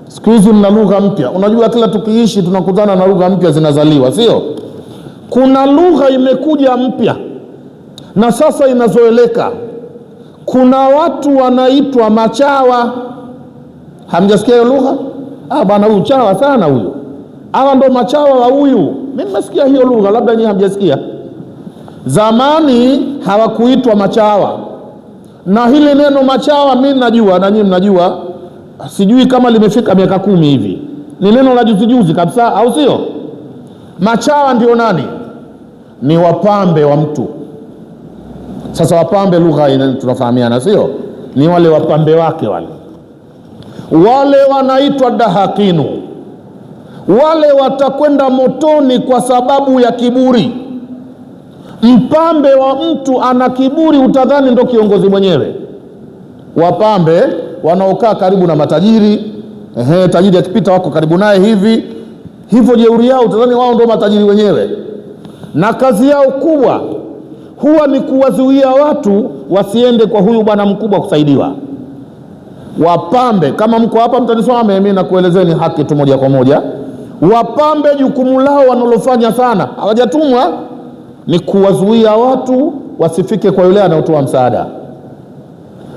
Siku hizi mna lugha mpya. Unajua kila tukiishi tunakutana na lugha mpya zinazaliwa, sio? Kuna lugha imekuja mpya na sasa inazoeleka. Kuna watu wanaitwa machawa. Hamjasikia hiyo lugha? Bwana huyu chawa sana huyu. Hawa ndo machawa wa huyu. Mimi nimesikia hiyo lugha, labda nyinyi hamjasikia. Zamani hawakuitwa machawa. Na hili neno machawa mimi najua na nyinyi mnajua. Sijui kama limefika miaka 10 hivi. Ni neno la juzi kabisa, au sio? Machawa ndio nani? Ni wapambe wa mtu. Sasa wapambe lugha tunafahamiana, sio? Ni wale wapambe wake wale wanaitwa dahakinu. Wale watakwenda motoni kwa sababu ya kiburi. Mpambe wa mtu ana kiburi, utadhani ndo kiongozi mwenyewe. Wapambe wanaokaa karibu na matajiri, tajiri akipita wako karibu naye hivi hivyo, jeuri yao utadhani wao ndo matajiri wenyewe, na kazi yao kubwa huwa ni kuwazuia watu wasiende kwa huyu bwana mkubwa kusaidiwa. Wapambe, kama mko hapa mtanisome, mimi nakuelezeni haki tu moja kwa moja. Wapambe jukumu lao wanalofanya sana, hawajatumwa, ni kuwazuia watu wasifike kwa yule anayotoa msaada.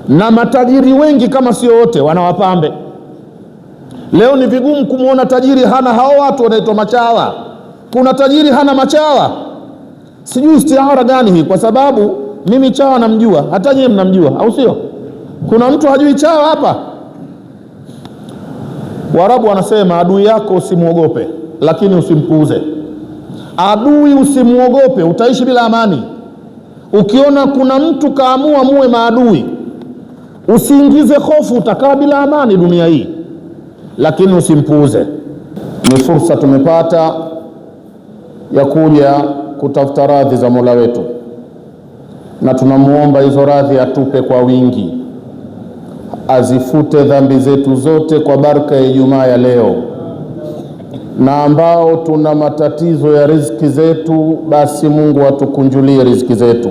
Na matajiri wengi kama sio wote wana wapambe. Leo ni vigumu kumuona tajiri hana hao watu wanaitwa machawa. Kuna tajiri hana machawa. Sijui istiara gani hii, kwa sababu mimi chawa namjua, hata nyinyi mnamjua, au sio? Kuna mtu hajui chawa hapa? Waarabu wanasema adui yako usimuogope, lakini usimpuuze. Adui usimuogope, utaishi bila amani. Ukiona kuna mtu kaamua muwe maadui, usiingize hofu, utakaa bila amani dunia hii, lakini usimpuuze. Ni fursa tumepata ya kuja kutafuta radhi za Mola wetu, na tunamuomba hizo radhi atupe kwa wingi, azifute dhambi zetu zote kwa baraka ya Ijumaa ya leo. Na ambao tuna matatizo ya riziki zetu, basi Mungu atukunjulie riziki zetu.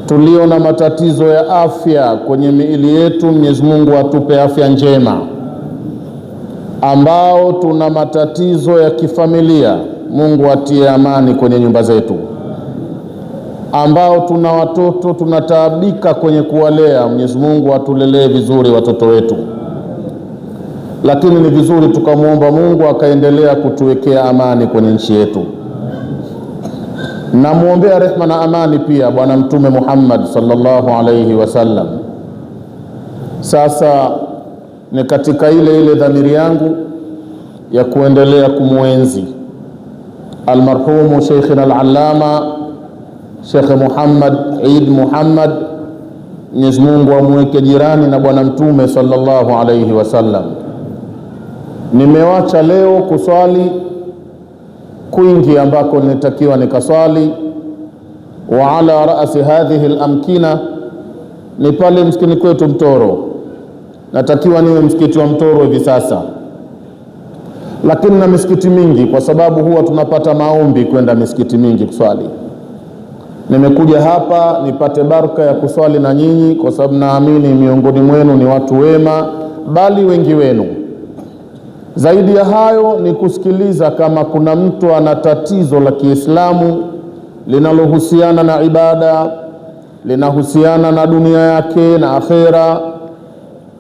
Tulio na matatizo ya afya kwenye miili yetu, Mwenyezi Mungu atupe afya njema. Ambao tuna matatizo ya kifamilia, Mungu atie amani kwenye nyumba zetu. Ambao tuna watoto tunataabika kwenye kuwalea, Mwenyezi Mungu atulelee vizuri watoto wetu. Lakini ni vizuri tukamwomba Mungu akaendelea kutuwekea amani kwenye nchi yetu. Na muombea rehma na amani pia Bwana Mtume Muhammad sallallahu alayhi wasallam. Sasa ni katika ile dhamiri yangu ya kuendelea kumwenzi almarhumu Sheikhina al-Allama Sheikh Muhammad Eid Muhammad, Mwenyezi Mungu amweke jirani na Bwana Mtume sallallahu alayhi wasallam. Nimewacha leo kuswali kwingi ambako nilitakiwa nikaswali, wa ala ra'si hadhihi al-amkina, ni pale msikini kwetu Mtoro. Natakiwa niwe msikiti wa Mtoro hivi sasa, lakini na misikiti mingi, kwa sababu huwa tunapata maombi kwenda misikiti mingi kuswali. Nimekuja hapa nipate baraka ya kuswali na nyinyi, kwa sababu naamini miongoni mwenu ni watu wema, bali wengi wenu. Zaidi ya hayo ni kusikiliza kama kuna mtu ana tatizo la Kiislamu linalohusiana na ibada, linahusiana na dunia yake na akhera.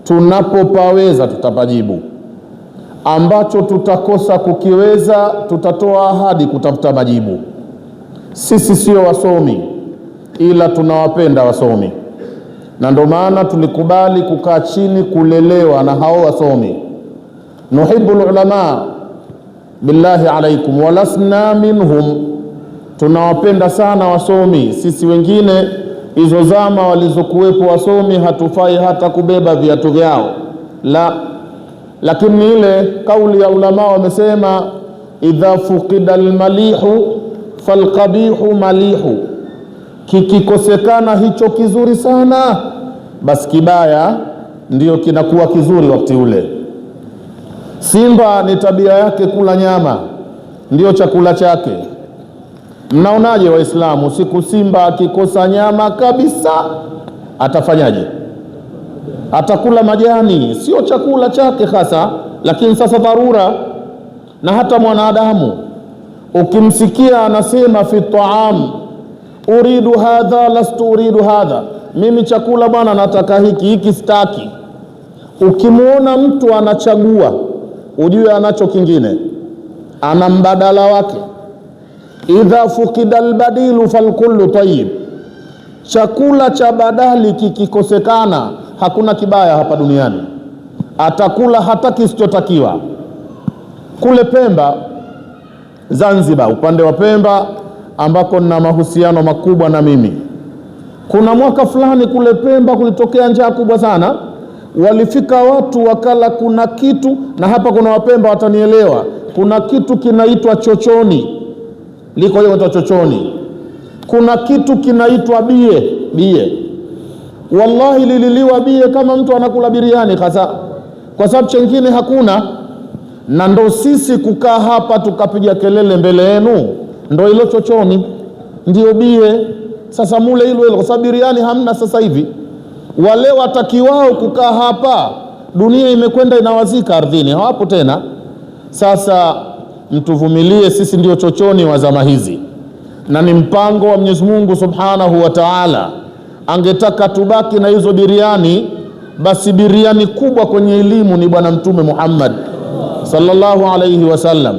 Tunapopaweza tutapajibu, ambacho tutakosa kukiweza tutatoa ahadi kutafuta majibu. Sisi sio wasomi, ila tunawapenda wasomi, na ndio maana tulikubali kukaa chini kulelewa na hao wasomi. Nuhibbu ulama billahi alaikum walasna minhum, tunawapenda sana wasomi. Sisi wengine hizo zama walizokuwepo wasomi hatufai hata kubeba viatu vyao, la. Lakini ile kauli ya ulama wamesema, idha fuqida almalihu falqabihu malihu, kikikosekana hicho kizuri sana, basi kibaya ndio kinakuwa kizuri wakati ule. Simba ni tabia yake kula nyama, ndio chakula chake. Mnaonaje Waislamu, siku simba akikosa nyama kabisa atafanyaje? atakula majani, sio chakula chake hasa, lakini sasa dharura. Na hata mwanadamu ukimsikia anasema fi taam, uridu hadha lastu uridu hadha, mimi chakula bwana nataka hiki sitaki. Ukimwona mtu anachagua, ujue anacho kingine, ana mbadala wake. Idha fukida albadilu falkullu tayyib, chakula cha badali kikikosekana hakuna kibaya hapa duniani. Atakula hata kisichotakiwa. Kule Pemba, Zanzibar, upande wa Pemba ambako nina mahusiano makubwa na mimi, kuna mwaka fulani kule Pemba kulitokea njaa kubwa sana. Walifika watu wakala, kuna kitu, na hapa kuna Wapemba watanielewa, kuna kitu kinaitwa chochoni, liko hiyo chochoni. Kuna kitu kinaitwa bie. Wallahi lililiwa bie kama mtu anakula biriani hasa, kwa sababu chengine hakuna. Na ndo sisi kukaa hapa tukapiga kelele mbele yenu, ndo hilo chochoni, ndio bie. Sasa mule hilo kwa sababu biriani hamna sasa hivi. Wale watakiwao kukaa hapa, dunia imekwenda inawazika ardhini, hawapo tena. Sasa mtuvumilie, sisi ndio chochoni wa zama hizi, na ni mpango wa Mwenyezi Mungu Subhanahu wa Ta'ala. Angetaka tubaki na hizo biriani, basi biriani kubwa kwenye elimu ni Bwana Mtume Muhammad sallallahu alayhi wasallam.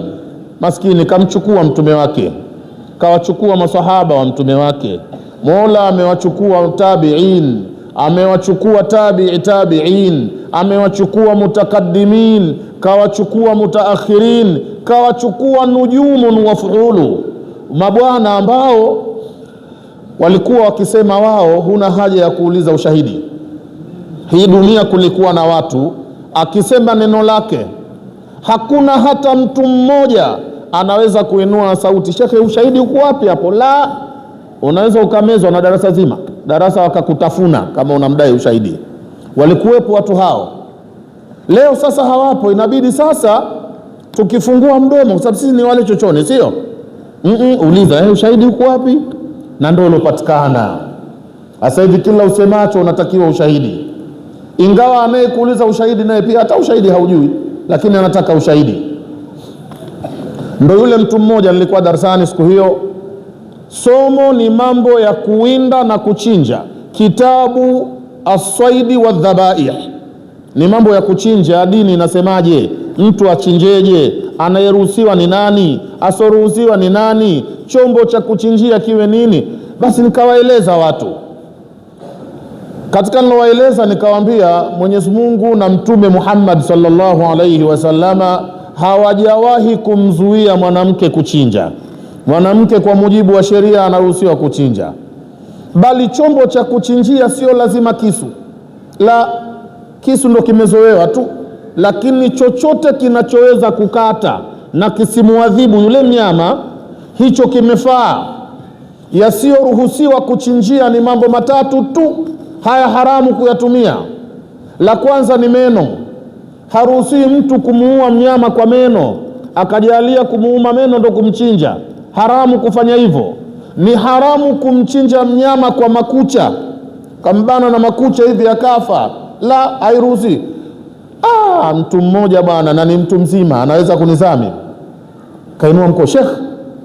Maskini kamchukua mtume wake, kawachukua masahaba wa mtume wake. Mola amewachukua tabi'in, amewachukua tabi'in, amewachukua mutakaddimin, kawachukua mutaakhirin, kawachukua nujumun wa fuulu, mabwana ambao walikuwa wakisema wao huna haja ya kuuliza ushahidi. Hii dunia kulikuwa na watu akisema neno lake hakuna hata mtu mmoja anaweza kuinua sauti, shekhe ushahidi uko wapi hapo? La, unaweza ukamezwa na darasa zima, darasa wakakutafuna kama unamdai ushahidi. Walikuwepo watu hao. Leo sasa hawapo, inabidi sasa tukifungua mdomo, sababu sisi ni wale chochoni, sio? Uliza ushahidi uko wapi, na ndio ulopatikana. Sasa hivi kila usemacho unatakiwa ushahidi, ingawa anayekuuliza ushahidi naye pia hata ushahidi haujui, lakini anataka ushahidi. Ndio yule mtu mmoja nilikuwa darasani siku hiyo, somo ni mambo ya kuwinda na kuchinja, kitabu as-saidi wa dhabaih, ni mambo ya kuchinja. Dini inasemaje, mtu achinjeje, anayeruhusiwa ni nani, asoruhusiwa ni nani, chombo cha kuchinjia kiwe nini. Basi nikawaeleza watu. Katika nilowaeleza nikawaambia, Mwenyezi Mungu na Mtume Muhammad sallallahu alayhi wasallama hawajawahi kumzuia mwanamke kuchinja. Mwanamke kwa mujibu wa sheria anaruhusiwa kuchinja, bali chombo cha kuchinjia sio lazima kisu. La, kisu ndo kimezoewa tu, lakini chochote kinachoweza kukata na kisimuadhibu yule mnyama, hicho kimefaa. Yasiyoruhusiwa kuchinjia ni mambo matatu tu, haya haramu kuyatumia. La kwanza ni meno. Haruhusiwi mtu kumuua mnyama kwa meno, akajalia kumuuma meno ndo kumchinja. Haramu kufanya hivyo. Ni haramu kumchinja mnyama kwa makucha, kambana na makucha hivi akafa. La, hairuhusi. Mtu mmoja bwana, na ni mtu mzima, anaweza kunizami, kainua mko, Sheikh,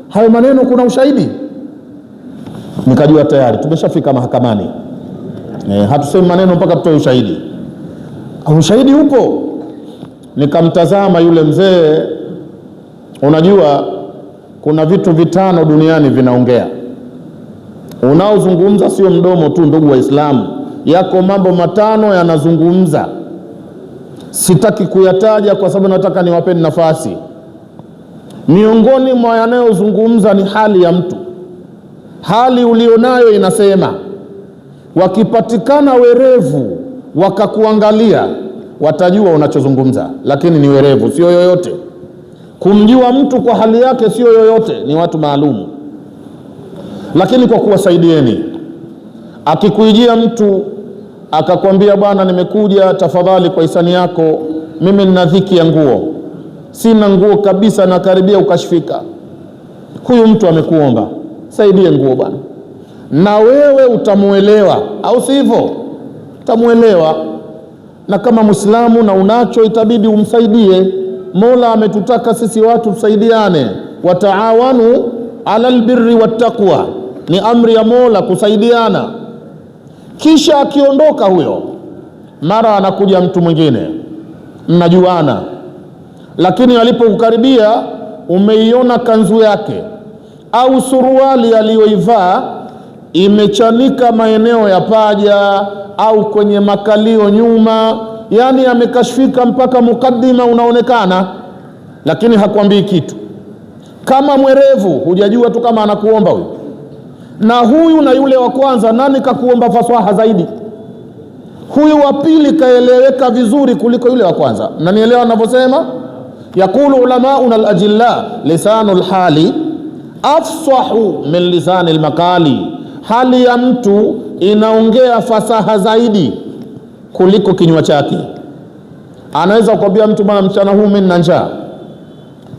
hayo maneno kuna ushahidi? Nikajua tayari tumeshafika mahakamani. Hatusemi maneno mpaka tutoe ushahidi. Ushahidi upo. Nikamtazama yule mzee. Unajua kuna vitu vitano duniani vinaongea, unaozungumza sio mdomo tu, ndugu Waislamu, yako mambo matano yanazungumza. Sitaki kuyataja kwa sababu nataka niwapeni nafasi. Miongoni mwa yanayozungumza ni hali ya mtu. Hali ulionayo inasema, wakipatikana werevu wakakuangalia watajua unachozungumza, lakini ni werevu, sio yoyote. Kumjua mtu kwa hali yake sio yoyote, ni watu maalumu. Lakini kwa kuwasaidieni, akikuijia mtu akakwambia, bwana nimekuja tafadhali kwa hisani yako, mimi nina dhiki ya nguo, sina nguo kabisa, na karibia ukashifika. Huyu mtu amekuomba saidie nguo bwana, na wewe utamuelewa, au sivyo? Utamuelewa. na kama Muislamu na unacho itabidi umsaidie. Mola ametutaka sisi watu tusaidiane, wataawanu ala albirri wattaqwa, ni amri ya Mola kusaidiana. Kisha akiondoka huyo, mara anakuja mtu mwingine, mnajuana, lakini alipokukaribia umeiona kanzu yake au suruali aliyoivaa imechanika maeneo ya paja au kwenye makalio nyuma, yani amekashfika mpaka mukaddima unaonekana, lakini hakwambii kitu. Kama mwerevu hujajua tu kama anakuomba huyu. Na huyu na yule wa kwanza, nani kakuomba fasaha zaidi? Huyu wa pili kaeleweka vizuri kuliko yule wa kwanza. Mnanielewa ninavyosema? Yakulu ulamauna alajilla, lisanul hali afsahu min lisanil makali, hali ya mtu inaongea fasaha zaidi kuliko kinywa chake. Anaweza kukwambia mtu, bwana, mchana huu mimi nina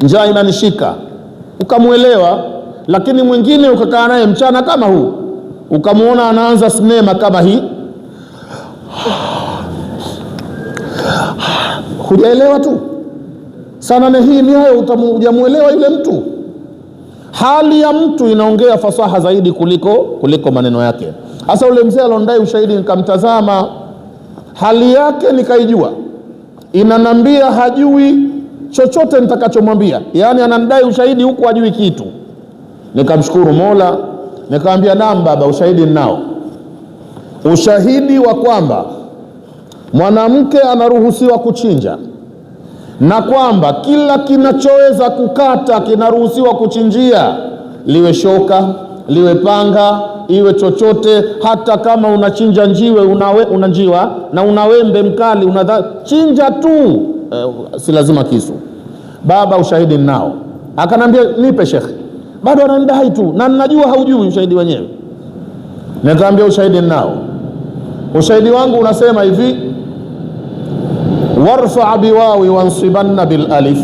njaa inanishika, ukamuelewa. Lakini mwingine ukakaa naye mchana kama huu, ukamuona anaanza sinema kama hii, hujaelewa tu sana hii ni hayo, utamuelewa yule mtu. Hali ya mtu inaongea fasaha zaidi kuliko maneno yake. Hasa ule mzee alondai ushahidi, nikamtazama hali yake nikaijua, inanambia hajui chochote nitakachomwambia, yani anandai ushahidi huku hajui kitu. Nikamshukuru Mola, nikamwambia naam baba, ushahidi ninao. Ushahidi wa kwamba mwanamke anaruhusiwa kuchinja na kwamba kila kinachoweza kukata kinaruhusiwa kuchinjia, liwe shoka, liwe panga, iwe chochote. Hata kama unachinja njiwe, una njiwa na una wembe mkali, chinja tu, si lazima kisu. Baba, ushahidi ninao. Akanambia nipe shekhi. Bado ananidai tu na ninajua haujui ushahidi wenyewe. Nikamwambia ushahidi ninao. Ushahidi wangu unasema hivi: warfa biwawi wansibanna bil alif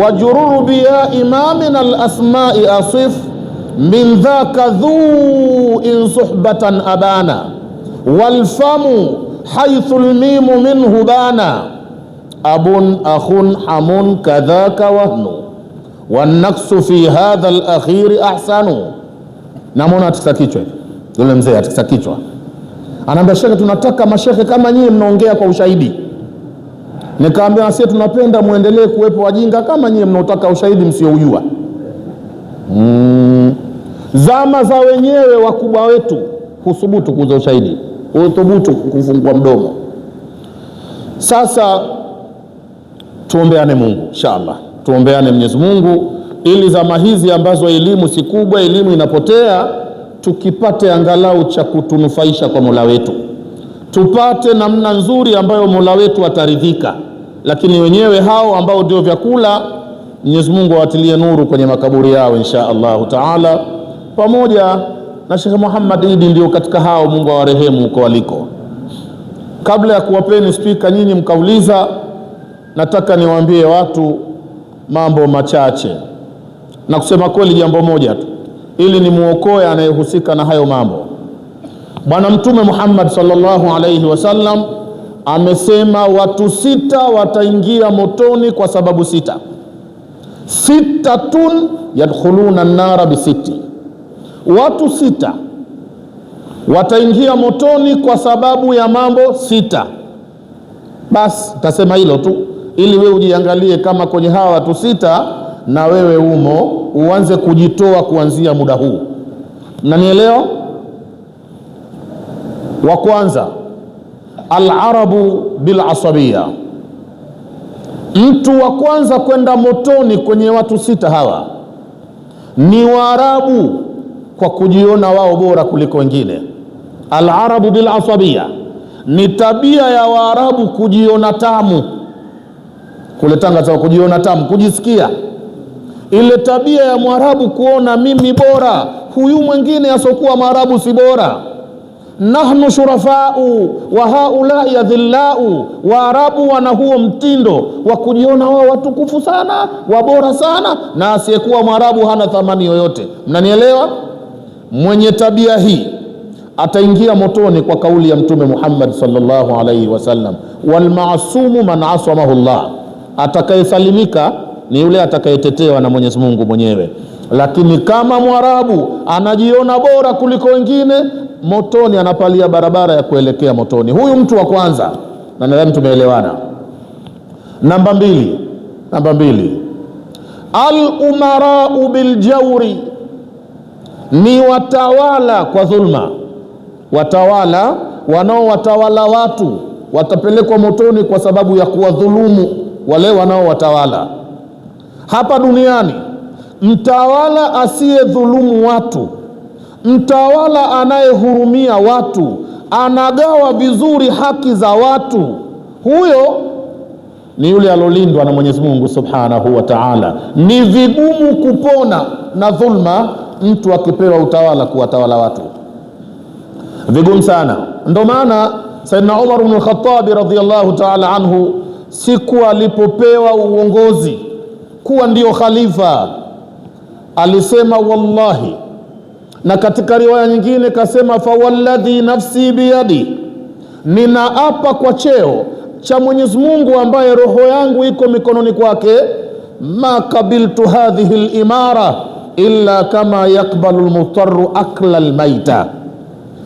wajururu biya imamin al asma'i asif min dhaka dhu in suhbatan abana walfamu haythu almimu minhu bana abun akhun hamun kadhaka wahnu wanaksu fi hadha alakhiri ahsanu. Namona atikisa kichwa yule mzee, atikisa kichwa, anaambia shekhe, tunataka mashekhe kama nyinyi mnaongea kwa ushahidi. Nikaambia sisi tunapenda muendelee kuwepo wajinga kama nyinyi mnaotaka ushahidi msioujua. Zama za wenyewe wakubwa wetu husubutu kuuza ushahidi, huthubutu kufungua mdomo. Sasa tuombeane Mungu, inshallah tuombeane Mwenyezi Mungu ili zama hizi ambazo elimu si kubwa, elimu inapotea, tukipate angalau cha kutunufaisha kwa Mola wetu, tupate namna nzuri ambayo Mola wetu ataridhika. Lakini wenyewe hao ambao ndio vyakula, Mwenyezi Mungu awatilie nuru kwenye makaburi yao insha Allahu taala, pamoja na Sheikh Muhammad Idi ndio katika hao, Mungu awarehemu huko waliko. Kabla ya kuwapeni spika nyinyi mkauliza, nataka niwaambie watu mambo machache, na kusema kweli jambo moja tu, ili ni muokoe anayehusika na hayo mambo. Bwana Mtume Muhammad sallallahu alayhi wasallam amesema watu 6 wataingia motoni kwa sababu 6. 6 yadkhuluna an-nara bi6. Watu 6 wataingia motoni kwa sababu ya mambo 6. Basi tasema hilo tu ili wewe ujiangalie kama kwenye hawa watu 6 na wewe umo, uanze kujitoa kuanzia muda huu. Mnanielewa? Wa kwanza, al-arabu bil asabiyya. Mtu wa kwanza kwenda motoni kwenye watu 6 hawa ni Waarabu, kwa kujiona wao bora kuliko wengine. Al-arabu bil asabiyya ni tabia ya Waarabu kujiona tamu. Kule Tanga za kujiona tamu, kujisikia. Ile tabia ya Mwarabu kuona mimi bora, huyu mwingine asokuwa Mwarabu si bora. Nahnu shurafau wa haulai adhillau. Waarabu wana huo mtindo wa kujiona wao watukufu sana, wabora sana, na asiyekuwa Mwarabu hana thamani yoyote. Mnanielewa? Mwenye tabia hii ataingia motoni kwa kauli ya Mtume Muhammad sallallahu alaihi wasallam, wal maasumu man asamahu Allah, atakayesalimika ni yule atakayetetewa na Mwenyezi Mungu mwenyewe. Lakini kama Mwarabu anajiona bora kuliko wengine, motoni, anapalia barabara ya kuelekea motoni. Huyu mtu wa kwanza, na nadhani tumeelewana. Namba mbili, al-umarau biljawri, ni watawala kwa dhulma. Watawala wanaowatawala watu watapelekwa motoni kwa sababu ya kuwadhulumu wale wanaowatawala. Hapa duniani, mtawala asiyedhulumu watu, mtawala anayehurumia watu, anagawa vizuri haki za watu, huyo ni yule alolindwa na Mwenyezi Mungu Subhanahu wa Ta'ala. Ni vigumu kupona na dhulma mtu akipewa utawala kuwatawala watu, vigumu sana. Ndio maana Sayyidina Umar ibn al-Khattab radhiyallahu ta'ala anhu, siku alipopewa uongozi kuwa ndio khalifa, alisema wallahi, na katika riwaya nyingine kasema fawalladhi nafsi biyadi, ninaapa kwa cheo cha Mwenyezi Mungu ambaye roho yangu iko mikononi kwake, ma qabiltu hadhihi al-imara illa kama yakbalu al-mutarru akla al-maita,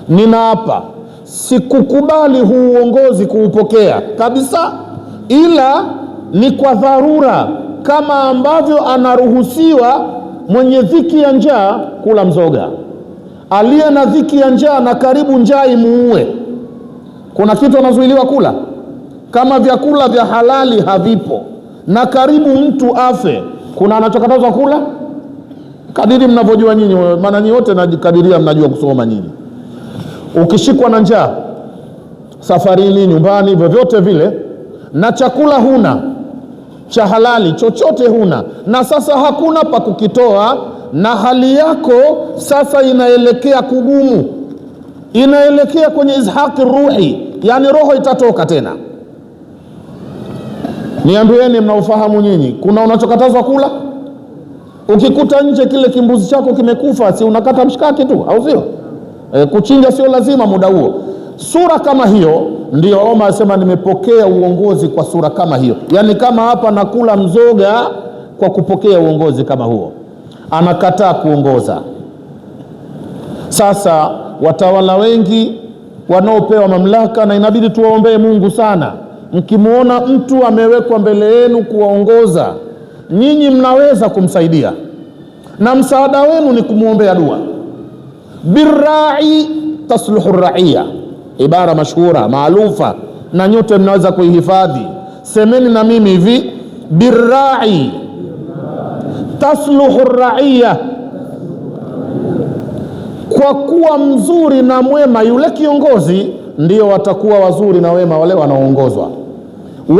ninaapa sikukubali huu uongozi kuupokea kabisa, ila ni kwa dharura, kama ambavyo anaruhusiwa mwenye dhiki ya njaa kula mzoga. Aliye na dhiki ya njaa na karibu njaa imuue, kuna kitu anazuiliwa kula? Kama vyakula vya halali havipo na karibu mtu afe, kuna anachokatazwa kula? Kadiri mnavyojua nyinyi, maana nyinyi wote nakadiria mnajua kusoma nyinyi. Ukishikwa na njaa safarini, nyumbani, vyovyote vile, na chakula huna cha halali chochote huna, na sasa hakuna pa kukitoa, na hali yako sasa inaelekea kugumu, inaelekea kwenye izhaqi ruhi, yani roho itatoka tena. Niambieni mnaofahamu nyinyi, kuna unachokatazwa kula? Ukikuta nje kile kimbuzi chako kimekufa, si unakata mshikaki tu, au sio? Kuchinja sio lazima muda huo. Sura kama hiyo ndio Omar asema nimepokea uongozi kwa sura kama hiyo. Yani kama hapa nakula mzoga kwa kupokea uongozi kama huo. Anakataa kuongoza. Sasa watawala wengi wanaopewa mamlaka, na inabidi tuwaombee Mungu sana, mkimuona mtu amewekwa mbele yenu kuwaongoza, nyinyi mnaweza kumsaidia, na msaada wenu ni kumuombea dua. Birrai tasluhu raiya, ibara mashhura maarufa na nyote mnaweza kuihifadhi. Semeni na mimi hivi, birrai tasluhu raiya, kwa kuwa mzuri na mwema yule kiongozi, ndio watakuwa wazuri na wema wale wanaoongozwa.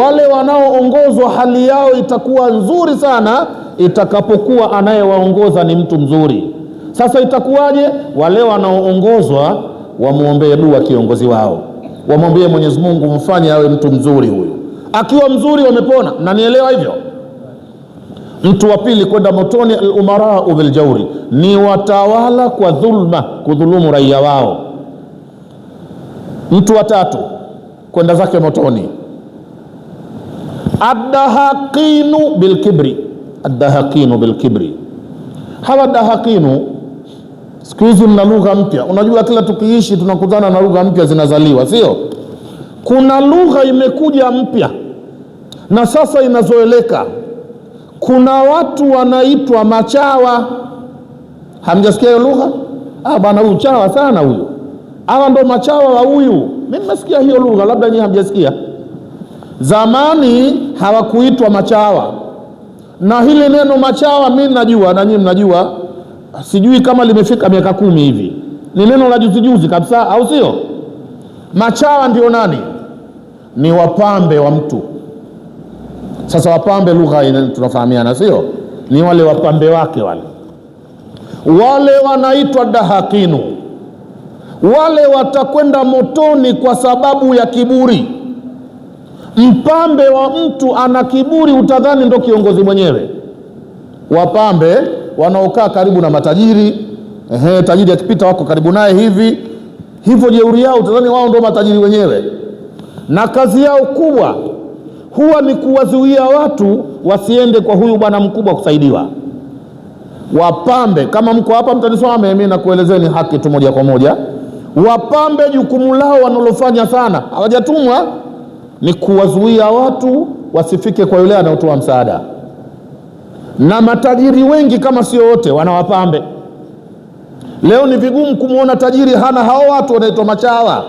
Wale wanaoongozwa hali yao itakuwa nzuri sana itakapokuwa anayewaongoza ni mtu mzuri. Sasa itakuwaje? Wale wanaoongozwa wamuombee dua kiongozi wao, wamwambie Mwenyezi Mungu mfanye awe mtu mzuri huyu. Akiwa mzuri wamepona, na nielewa hivyo. Mtu wa pili kwenda motoni, al-umarau bil jawri, ni watawala kwa dhulma, kudhulumu raia wao. Mtu wa tatu kwenda zake motoni, ad-dahaqinu bil kibri, ad-dahaqinu bil kibri. Hawa dahaqinu siku hizi mna lugha mpya. Unajua kila tukiishi tunakutana na lugha mpya zinazaliwa, sio? Kuna lugha imekuja mpya na sasa inazoeleka. Kuna watu wanaitwa machawa. Hamjasikia hiyo lugha? Bana huyu chawa sana huyu. Hawa ndo machawa wa huyu. Mimi nimesikia hiyo lugha, labda nyinyi hamjasikia. Zamani hawakuitwa machawa. Na hili neno machawa mimi najua na nyinyi mnajua. Sijui kama limefika miaka 10 hivi. Ni neno la juzi kabisa, au sio? Machawa ndio nani? Ni wapambe wa mtu. Sasa wapambe lugha tunafahamiana, sio? Ni wale wapambe wake wale wanaitwa dahakinu. Wale watakwenda motoni kwa sababu ya kiburi. Mpambe wa mtu ana kiburi, utadhani ndo kiongozi mwenyewe. Wapambe wanaokaa karibu na matajiri, tajiri akipita wako karibu naye hivi, hivyo jeuri yao utadhani wao ndio matajiri wenyewe, na kazi yao kubwa huwa ni kuwazuia watu wasiende kwa huyu bwana mkubwa kusaidiwa. Wapambe, kama mko hapa mtaniswame, mimi nakuelezeni haki tu moja kwa moja. Wapambe jukumu lao wanalofanya sana, hawajatumwa, ni kuwazuia watu wasifike kwa yule anaotoa msaada. Na matajiri wengi kama sio wote wana wapambe. Leo ni vigumu kumuona tajiri hana hao watu wanaitwa machawa.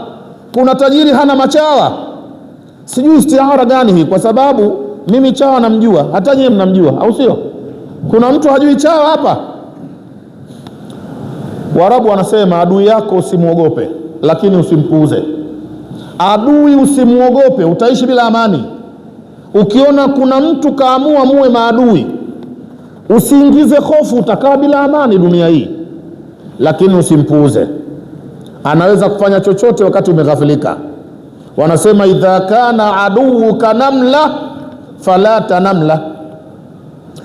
Kuna tajiri hana machawa, sijui istiara gani hii, kwa sababu mimi chawa namjua, hata nyinyi mnamjua, au sio? Kuna mtu hajui chawa hapa? Waarabu wanasema adui yako usimuogope, lakini usimpuuze. Adui usimuogope, utaishi bila amani. Ukiona kuna mtu kaamua muwe maadui, usiingize hofu, utakaa bila amani dunia hii, lakini usimpuuze. Anaweza kufanya chochote wakati umeghafilika. Wanasema idha kana aduuka namla fala tanamla.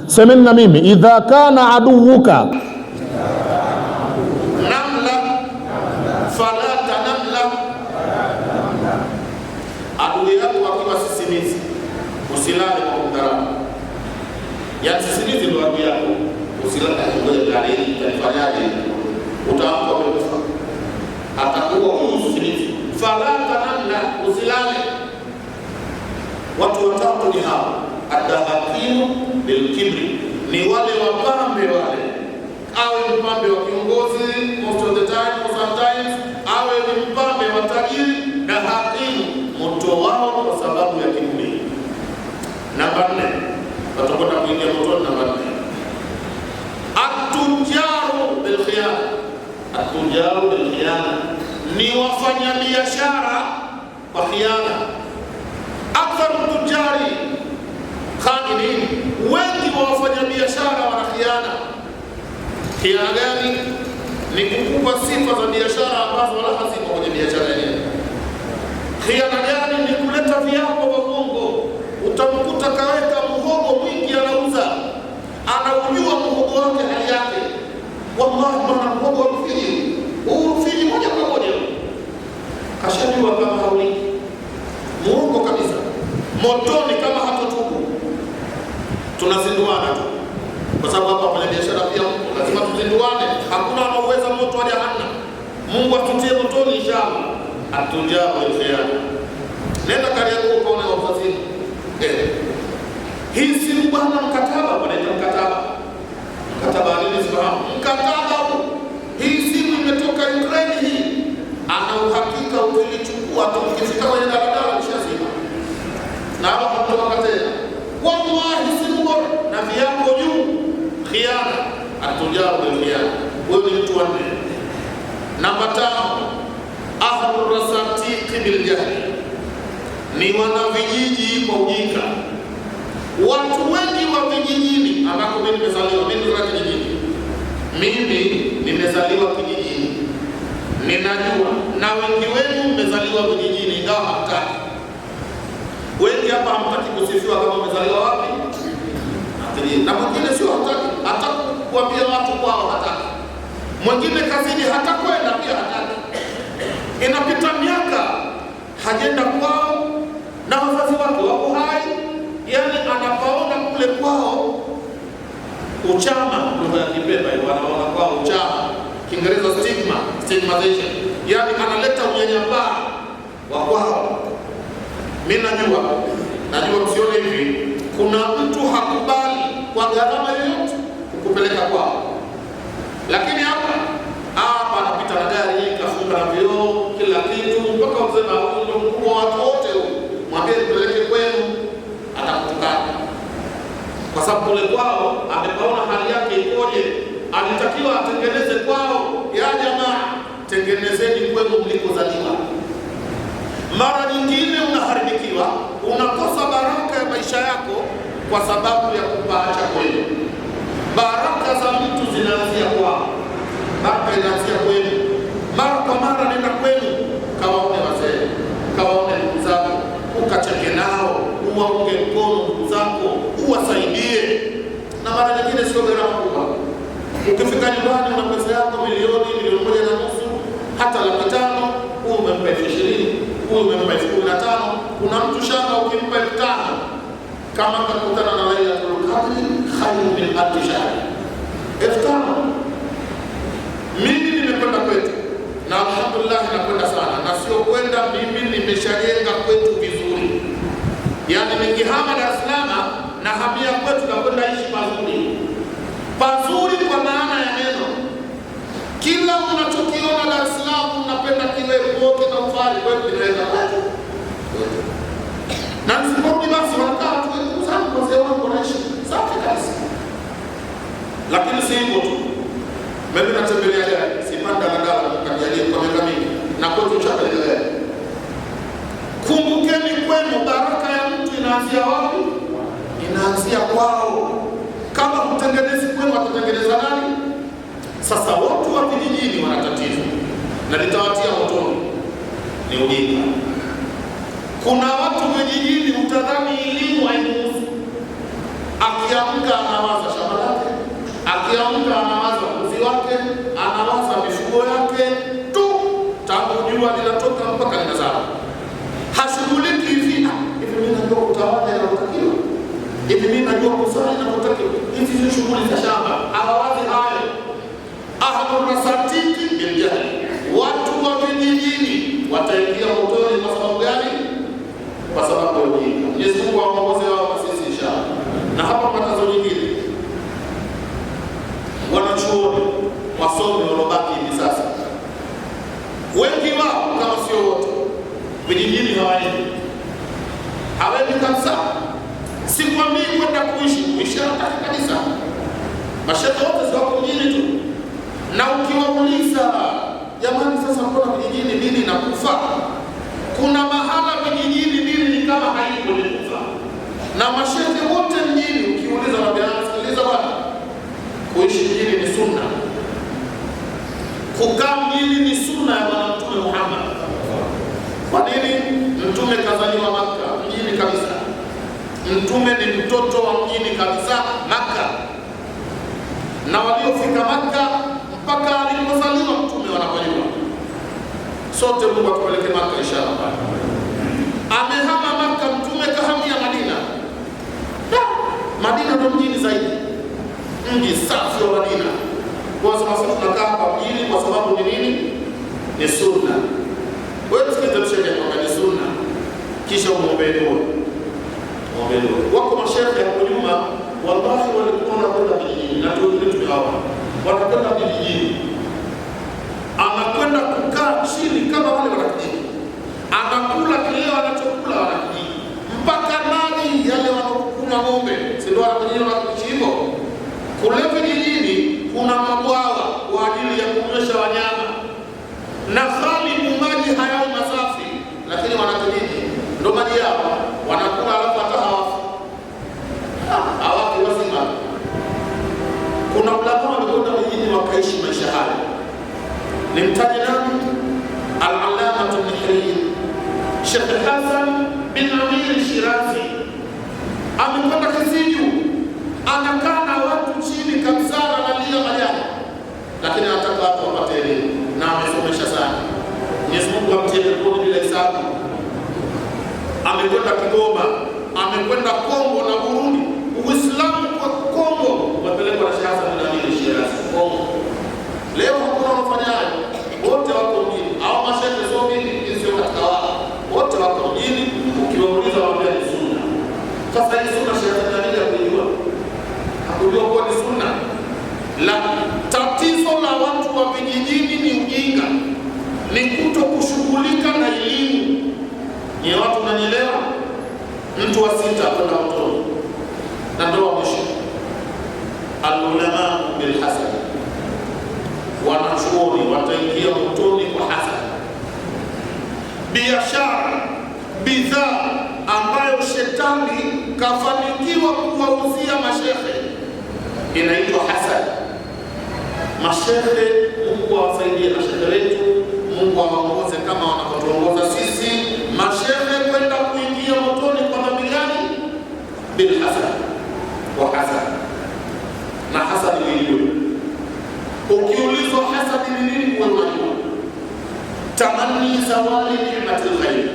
Semeni na mimi, idha kana aduuka namla fala tanamla. Adui yako akiwa sisimizi, usilale kwa kumdharau. Yani sisimizi ndio adui yako, usilale ngoja gari itafanyaje, utaamka umekufa, atakuwa sisimizi. Fala tanamla, usilale. Watu watatu ni hao: adahakimu bilkibri, ni wale wapambe wale, awe mpambe wa kiongozi most of the time, or sometimes awe ni mpambe wa tajiri, na hakimu moto wao kwa sababu ya kiburi. Namba 4, watakwenda kuingia motoni. Namba 4, atujaru bilkhiyana. Atujaru bilkhiyana ni wafanya biashara kwa khiana. Akthar tujari khainin, wengi wa wafanya biashara wana khiana. Khiana gani? Ni kukupa sifa za biashara ambazo wala haziko kwenye biashara yenyewe. Khiana gani? Ni kuleta viapo vya uongo. Utamkuta kaweka muhogo mwingi anauza, anaujua muhogo wake hali yake, wallahi bwana muhogo wa Rufiji, huu Rufiji moja kwa moja, kashajua kama hauliki, muongo kabisa, motoni kama hatotubu. Tunazinduana tu, kwa sababu hapa kwenye biashara pia lazima tuzinduane. Hakuna anaweza moto wa jahannam. Mungu atutie motoni inshallah. Atujaa khiyana. Nenda Kariakoo ukaona wafadhili. Hii si bwana mkataba, wanaita mkataba. Mkataba nini sifahamu? Mkataba huu. Hii simu imetoka Ukraine hii. Ana uhakika ukilichukua tukifika kwenye daladala ushazima. Na hapa kutoka tena. Wallahi simu bora na viapo juu. Khiana. Atujaa khiyana. Huyo ni mtu wa 4. Namba 5, ahlu rasatiki bil jahli, ni wana vijiji kwa ujinga. Watu wengi wa vijijini ambako mimi nimezaliwa, mimi ni kijijini. Mimi nimezaliwa kijijini. Ninajua na wengi wenu mmezaliwa vijijini ingawa hamtaki. Wengi hapa hamtaki kusifiwa kama mmezaliwa wapi? Na mwingine sio hataki, hata kuambia watu kwao hataki. Mwingine kazini hata kwenda pia hataki. Inapita miaka hajenda kwao na wazazi wake wako hai, yani anapaona kule kwao uchama, lugha ya Kipemba wanaona kwao uchama, Kiingereza stigmatization, yani analeta unyanyapaa wa kwao. Mimi najua msione hivi, kuna mtu hakubali kwa gharama yoyote kukupeleka kwao, lakini hapa anapita na gari kafunga na vioo kila kitu, mpaka mzee ndio mkubwa wa watu wote huyo, mwambie nipeleke kwenu, atakutukana kwa sababu kule kwao amepaona hali yake ikoje. Alitakiwa atengeneze kwao. Ya jamaa, tengenezeni kwenu mlikozaliwa. Mara nyingine unaharibikiwa, unakosa baraka ya maisha yako kwa sababu ya kupaacha kwenu. Baraka za mtu zinaanzia kwao, baraka inaanzia kwenu. Mara kwa mara nenda kwenu, kawaone wazee, kawaone ndugu zako, ukacheke nao, uwaunge mkono ndugu zako, uwasaidie. Na mara nyingine sio gharama kubwa. Ukifika nyumbani una pesa yako milioni, milioni 1.5, hata 500, huyu umempa 15,000. Kuna mtu shamba ukimpa 5,000 kama kakutana na Lailatul Qadr khairu min alfi shahr. 5,000. Mimi nimekwenda kwetu na alhamdulillah nakwenda sana, na sio kwenda mimi, nimeshajenga kwetu vizuri. Yaani nikihama Dar es Salaam na hamia kwetu na kwenda ishi pazuri. Pazuri kwa maana ya neno. Kila unachokiona Dar es Salaam unapenda kiwe wote na ufali kwetu inaweza kwetu. Na nisiporudi basi wanakaa tu zangu kwa wazee wangu wanaishi safi kabisa. Lakini si hivyo tu. Mimi natembelea gari, sipanda daladala mkajalie kwa miaka mingi na kwetu chakula gari. Kumbukeni kwenu baraka ya mtu inaanzia wapi? Inaanzia kwao. Kama kutengenezi kwenu watatengeneza nani? Sasa watu wa vijijini wana tatizo na litawatia motoni, ni ujinga. Kuna watu vijijini utadhani elimu haimuhusu. Akiamka anawaza shamba lake, akiamka anawaza mbuzi wake, anawaza mifugo yake tu, tangu jua linatoka mpaka linazama. Hashughuliki hivi mimi najua kutawala na kutakiwa, hivi mimi najua kusali na kutakiwa, hizi ni shughuli za shamba. Hawawazi hayo. Ahadurasatiki biljahli, watu wa vijijini wataingia motoni kwa sababu gani? Kwa sababu ya ujinga. Mwenyezi Mungu awaongoze wao na sisi inshallah. Na hapa matazo nyingine, wanachuoni wasomi walobaki hivi sasa, wengi wao kama sio wote vijijini hawaendi kabisa. Sikwambii kwenda kuishi hataki kabisa. Mashehe wote wako mjini tu. Na ukiwauliza jamani, sasa mbona vijijini dini inakufa? Kuna mahala vijijini dini ni kama haipo, inakufa. Na mashehe wote mjini ukiuliza wanasikiliza bwana, kuishi mjini ni sunna. Kukaa mjini ni sunna ya Bwana Mtume Muhammad. Kwa nini? Mtume kazaliwa Makka, mjini kabisa. Mtume ni mtoto wa mjini kabisa, Makka. Na waliofika Makka mpaka alipozaliwa Mtume wanapojua. Sote Mungu atupeleke Makka inshallah. Amehama Makka, Mtume kahamia Madina. Madina ndio mjini zaidi. Mji safi wa Madina. Kwa sababu tunakaa hapa mjini kwa sababu ni nini? Ni sunna. Wewe tusikize mshehe kwamba ni sunna. Kisha umuombee dua. Wako mashehe hapo nyuma wallahi walikuwa wanakwenda vijijini na tumehawa. Wanakwenda vijijini. Anakwenda kukaa chini kama wale wanakijiji. Anakula kile wanachokula wanakijiji. Mpaka maji yale wanakunywa ng'ombe, si ndio wanakijiji wanakichimbo. Kule vijijini kuna mabwawa kwa ajili ya kunywesha wanyama. Na khalibu maji hayawi masafi, lakini wanakijiji ndio maji yao wanakula, alafu hata hawafi wazima. Kuna ulama walikwenda vijijini wakaishi maisha haya. Nimtaje nani? Al-Allama Al-Nihri, Sheikh Hassan bin Amir Shirazi. Amekwenda Kiziju, anakaa na watu chini kabisa, analia majani, lakini anataka watu wapate elimu na amesomesha sana. Mwenyezi Mungu amtie peponi bila hisabu. Amekwenda Kigoma, amekwenda Kongo na Burundi. Uislamu kwa Kongo wapelekwa na Sheikh Hassan bin Amir Shirazi Kongo. Leo hakuna wanafanyaje, wote wako mjini. Hao mashehe sio mimi, sio katika wao, wote wako mjini. Ukiwauliza waambia ni sunna. Sasa hii sunna Sheikh Hassan kujua hakujua kwa ni sunna. La tatizo la watu wa vijijini ni ujinga, ni kuto kushughulika na elimu. Ni watu wananielewa? Mtu wa sita kwenda mtoni na ndoa mwisho. Al-ulama bil hasad, wanachuoni wataingia mtoni kwa hasad. Biashara, bidhaa ambayo shetani kafanikiwa kuwauzia mashehe inaitwa hasad. Mashehe, Mungu awasaidie mashehe wetu, Mungu awaongoze kama wanapotuongoza sisi. Mashehe kwenda kuingia motoni kwa dhambi gani? Bil hasad, wa hasad. Na hasad ni hiyo. Ukiulizwa hasad ni nini, unajua? Tamani zawali ni'matil ghaib,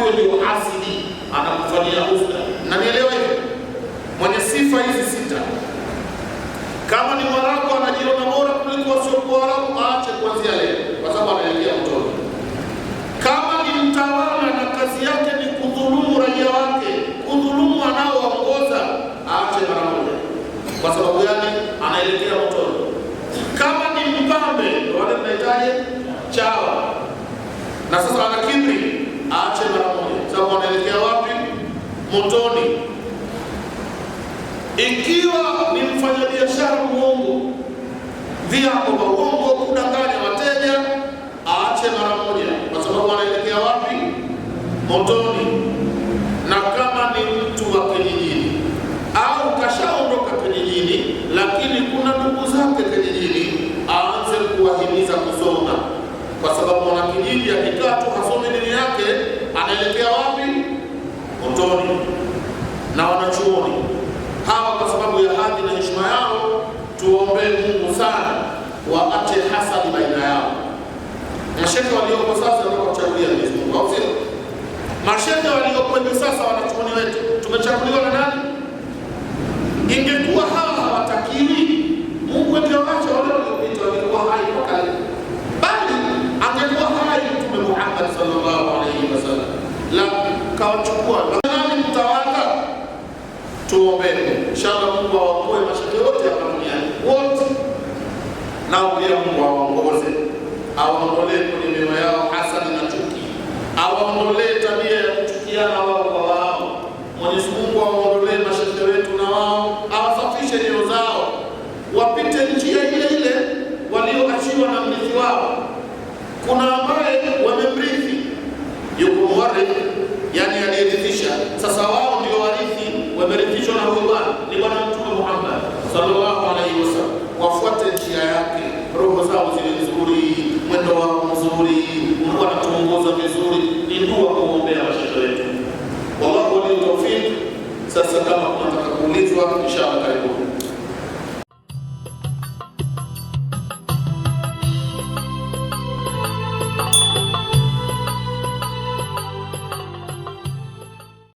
huyo ndio hasidi, anakufanyia husda. Na nielewa hivyo, mwenye sifa hizi sita, kama ni Mwarabu anajiona bora kuliko wasiokuwa Waarabu, aache kuanzia leo, kwa sababu anaelekea mtoto. Kama ni mtawala na kazi yake ni kudhulumu raia wake, kudhulumu anaoongoza, aache mara moja. Kwa sababu gani? Anaelekea mtoto. Kama ni mpambe, ndio wale tunahitaji chawa, na sasa ana kibri, aache mara moja, sababu anaelekea wapi? Motoni. Ikiwa ni mfanyabiashara muongo, viapo vya uongo, kudanganya wateja, aache mara moja, kwa sababu anaelekea wapi? Motoni. Na kama ni mtu wa kijijini au kashaondoka kijijini, lakini kuna ndugu zake kijijini, aanze kuwahimiza kusoma, kwa sababu mwanakijiji akikaa tu hasome dini yake, anaelekea wapi? Motoni. Na wanachuoni hawa, kwa sababu ya hadhi na heshima yao, tuombee Mungu sana waache hasadi baina yao. Mashehe walioko sasa ndio kuchagulia Mwenyezi Mungu, au sio? Mashehe walioko hivi sasa, wanachuoni wetu, tumechaguliwa na nani? Ingekuwa hawa hawatakiwi, Mungu angewaacha wale waliopita, walikuwa hai kwa kale, bali angekuwa hai Mtume Muhammad sallallahu alaihi wasallam, la kawachukua nani? Mtawala. Tuombeni inshallah Mungu awaokoe mashehe wote hapa duniani wote, nao pia Mungu awaongoze, awaondolee kwenye mioyo yao hasadi na chuki, awaondolee tabia ya kuchukiana wao kwa wao. Mwenyezi Mungu awaondolee mashehe wetu, na wao awasafishe nyoyo zao, wapite njia ile ile walioachiwa na mrithi wao. Kuna ambaye wamemrithi, yuko muwarithi, yani aliyerithisha. Sasa wao ndio warithi, wamerithishwa na huyo bwana, ni Bwana Mtume Muhammad sallallahu alaihi wasallam. Wafuate njia yake, roho zao zile nzuri, mwendo wao mzuri, Mungu anatuongoza vizuri. Ni dua kuombea mashehe wetu. Wallahu waliyu tawfik. Sasa kama kunataka kuulizwa, inshallah karibu.